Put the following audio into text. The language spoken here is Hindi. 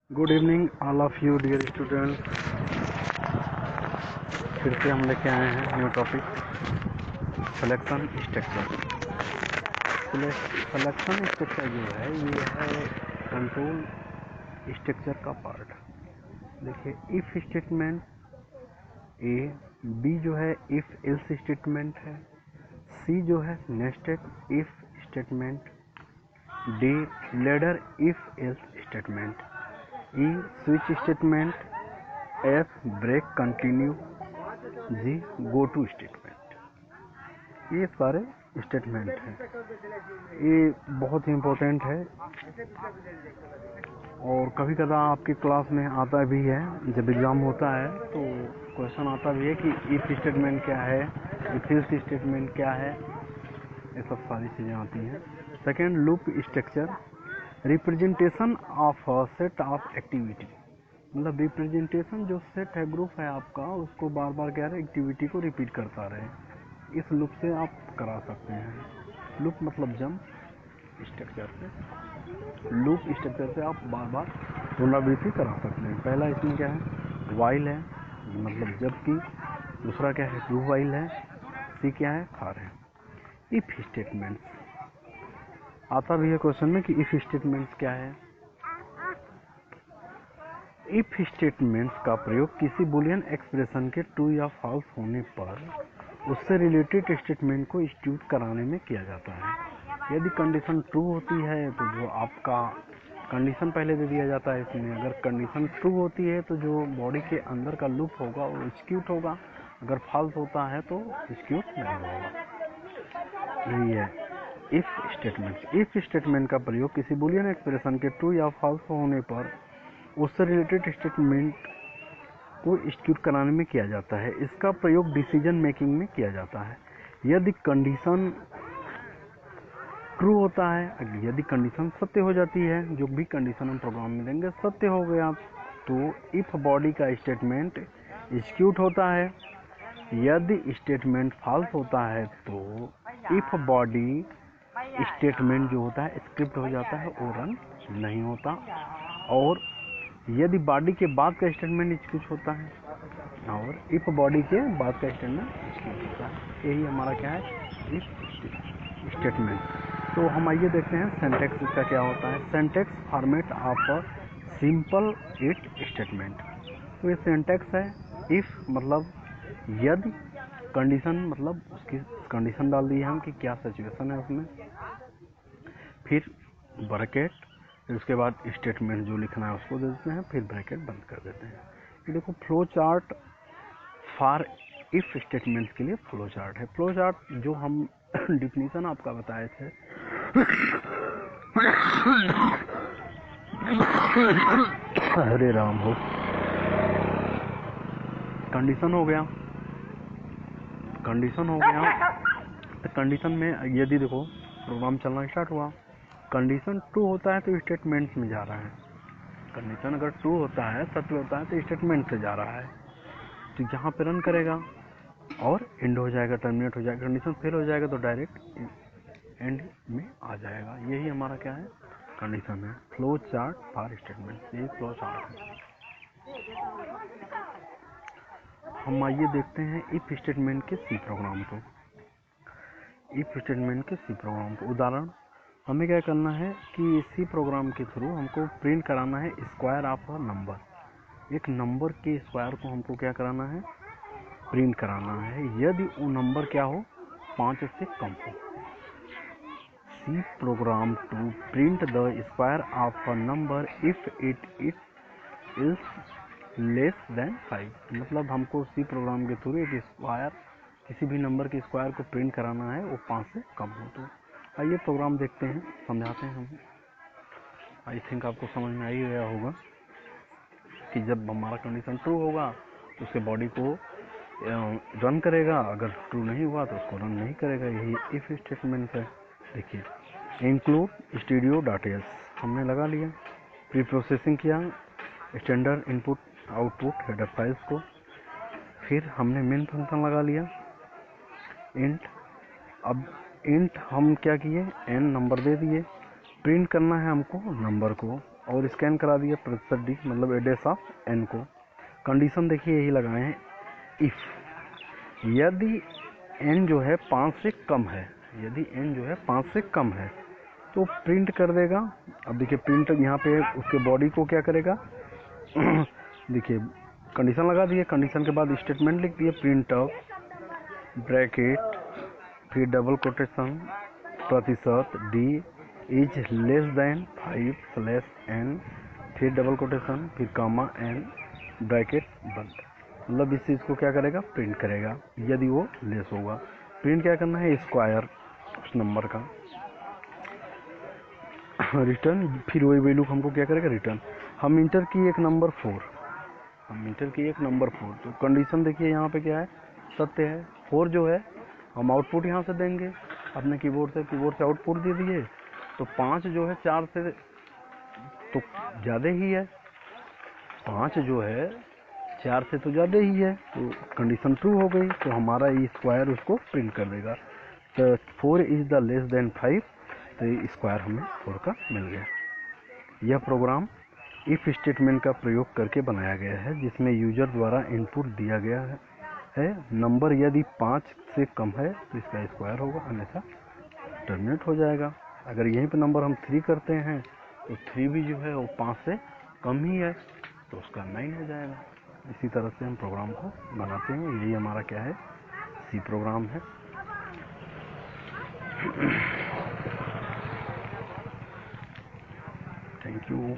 Good evening all of you dear student. फिर से हम लेके आए हैं new topic selection structure. Selection structure जो है ये है कंट्रोल स्ट्रक्चर का पार्ट। देखिए इफ स्टेटमेंट ए, बी जो है इफ एल्स स्टेटमेंट है, सी जो है nested if statement, D ladder if else statement, E switch statement, F break continue, G go to statement. ये सारे स्टेटमेंट हैं, ये बहुत ही इम्पोर्टेंट है और कभी कभी आपकी क्लास में आता भी है। जब एग्ज़ाम होता है तो क्वेश्चन आता भी है कि इफ स्टेटमेंट क्या है, इफ एल्स स्टेटमेंट क्या है, ये सब सारी चीज़ें आती हैं। Second, loop structure, representation of set of activity, मतलब रिप्रेजेंटेशन जो सेट है, ग्रुप है आपका, उसको बार बार क्या है एक्टिविटी को रिपीट करता रहे, इस लूप से आप करा सकते हैं। लूप मतलब जंप स्ट्रक्चर से, लूप स्ट्रक्चर से आप बार बार पुनरावृत्ति करा सकते हैं। पहला इसमें क्या है, वाइल है, मतलब जबकि, दूसरा क्या है डू वाइल है, सी क्या है खार है। इफ स्टेटमेंट्स आता भी है क्वेश्चन में कि इफ स्टेटमेंट्स क्या है। इफ स्टेटमेंट्स का प्रयोग किसी बुलियन एक्सप्रेशन के ट्रू या फॉल्स होने पर उससे रिलेटेड स्टेटमेंट को एग्जीक्यूट कराने में किया जाता है। यदि कंडीशन ट्रू होती है तो जो आपका कंडीशन पहले दे दिया जाता है इसमें, अगर कंडीशन ट्रू होती है तो जो बॉडी के अंदर का लूप होगा वो एग्जीक्यूट होगा, अगर फॉल्स होता है तो एग्जीक्यूट नहीं होगा। यही है इफ स्टेटमेंट। इफ स्टेटमेंट का प्रयोग किसी बुलियन एक्सप्रेशन के ट्रू या फॉल्स होने पर उससे रिलेटेड स्टेटमेंट को एग्जीक्यूट कराने में किया जाता है। इसका प्रयोग डिसीजन मेकिंग में किया जाता है। यदि कंडीशन ट्रू होता है, यदि कंडीशन सत्य हो जाती है, जो भी कंडीशन हम प्रोग्राम में देंगे सत्य हो गया तो इफ बॉडी का स्टेटमेंट एग्जीक्यूट होता है। यदि स्टेटमेंट फॉल्स होता है तो इफ बॉडी स्टेटमेंट जो होता है स्क्रिप्ट हो जाता है, वो रन नहीं होता। और यदि बॉडी के बाद का स्टेटमेंट एग्जीक्यूट होता है और इफ बॉडी के बाद का स्टेटमेंट एग्जीक्यूट होता है, यही हमारा क्या है इफ स्टेटमेंट। तो हम आइए देखते हैं सिंटैक्स इसका क्या होता है। Syntax format of simple it statement. तो ये सिंटैक्स है। इफ मतलब यदि, कंडीशन मतलब उसकी कंडीशन डाल दी है हम कि क्या सिचुएशन है उसमें, फिर ब्रैकेट, फिर उसके बाद स्टेटमेंट जो लिखना है उसको दे देते हैं, फिर ब्रैकेट बंद कर देते हैं। ये देखो flow chart for if statements के लिए फ्लो चार्ट है। फ्लो चार्ट जो हम डिफिनीशन आपका बताए थे हरे राम हो। कंडीशन हो गया तो कंडीशन में यदि देखो प्रोग्राम चलना स्टार्ट हुआ, कंडीशन ट्रू होता है तो स्टेटमेंट्स में जा रहा है। कंडीशन अगर ट्रू होता है, सत्य होता है तो स्टेटमेंट से जा रहा है, तो यहाँ पे रन करेगा और एंड हो जाएगा, टर्मिनेट हो जाएगा। कंडीशन फेल हो जाएगा तो डायरेक्ट एंड में आ जाएगा। यही हमारा क्या है कंडीशन है। फ्लो चार्ट फॉर स्टेटमेंट, यही फ्लो चार्ट है। हम आइए देखते हैं इफ स्टेटमेंट के सी प्रोग्राम को। इफ स्टेटमेंट के सी प्रोग्राम को उदाहरण, हमें क्या करना है कि सी प्रोग्राम के थ्रू हमको प्रिंट कराना है स्क्वायर ऑफ अ नंबर। एक नंबर के स्क्वायर को हमको क्या कराना है, प्रिंट कराना है, यदि वो नंबर क्या हो 5 से कम हो। C program to print the square of a number if it is less than 5। मतलब हमको सी प्रोग्राम के थ्रू एक स्क्वायर, किसी भी नंबर के स्क्वायर को प्रिंट कराना है वो 5 से कम हो। तो आइए प्रोग्राम देखते हैं, समझाते हैं हम। आई थिंक आपको समझ में आ ही गया होगा कि जब हमारा कंडीशन ट्रू होगा तो उसके बॉडी को रन करेगा, अगर ट्रू नहीं हुआ तो उसको रन नहीं करेगा। यही इफ स्टेटमेंट है। देखिए इंक्लूड स्टूडियो डाटेस हमने लगा लिया, प्री प्रोसेसिंग किया standard input output header files को, फिर हमने मेन फंक्शन लगा लिया इंट। अब इंट हम क्या किए, एन नंबर दे दिए, प्रिंट करना है हमको नंबर को, और स्कैन करा दिया प्रतिशत डी मतलब एड्रेस ऑफ एन को। कंडीशन देखिए यही लगाए हैं, इफ़ यदि एन जो है 5 से कम है, यदि एन जो है 5 से कम है तो प्रिंट कर देगा। अब देखिए प्रिंट यहाँ पे उसके बॉडी को क्या करेगा देखिए कंडीशन लगा दिए, कंडीशन के बाद स्टेटमेंट लिख दिए, प्रिंट ऑफ ब्रैकेट फिर डबल कोटेशन प्रतिशत D is less then 5/n फिर डबल कोटेशन फिर कामा एन ब्रैकेट बंद। मतलब इस चीज़ को क्या करेगा, प्रिंट करेगा यदि वो लेस होगा। प्रिंट क्या करना है, स्क्वायर उस नंबर का, रिटर्न फिर वही वैल्यू हमको क्या करेगा, रिटर्न। हम इंटर किए एक नंबर 4, हम इंटर किए एक नंबर 4, तो कंडीशन देखिए यहाँ पे क्या है, सत्य है। 4 जो है हम आउटपुट यहाँ से देंगे अपने कीबोर्ड से आउटपुट दे दिए। तो 5 जो है 4 से तो ज़्यादा ही है, 5 जो है 4 से तो ज़्यादा ही है, तो कंडीशन ट्रू हो गई। तो हमारा ये स्क्वायर उसको प्रिंट कर देगा। तो 4 इज़ द लेस देन 5, तो ये स्क्वायर हमें 4 का मिल गया। यह प्रोग्राम इफ़ स्टेटमेंट का प्रयोग करके बनाया गया है, जिसमें यूजर द्वारा इनपुट दिया गया है नंबर यदि 5 से कम है तो इसका स्क्वायर होगा, अन्यथा टर्मिनेट हो जाएगा। अगर यहीं पर नंबर हम 3 करते हैं तो 3 भी जो है वो 5 से कम ही है, तो उसका 9 हो जाएगा। इसी तरह से हम प्रोग्राम को बनाते हैं। यही हमारा क्या है, सी प्रोग्राम है। Thank you.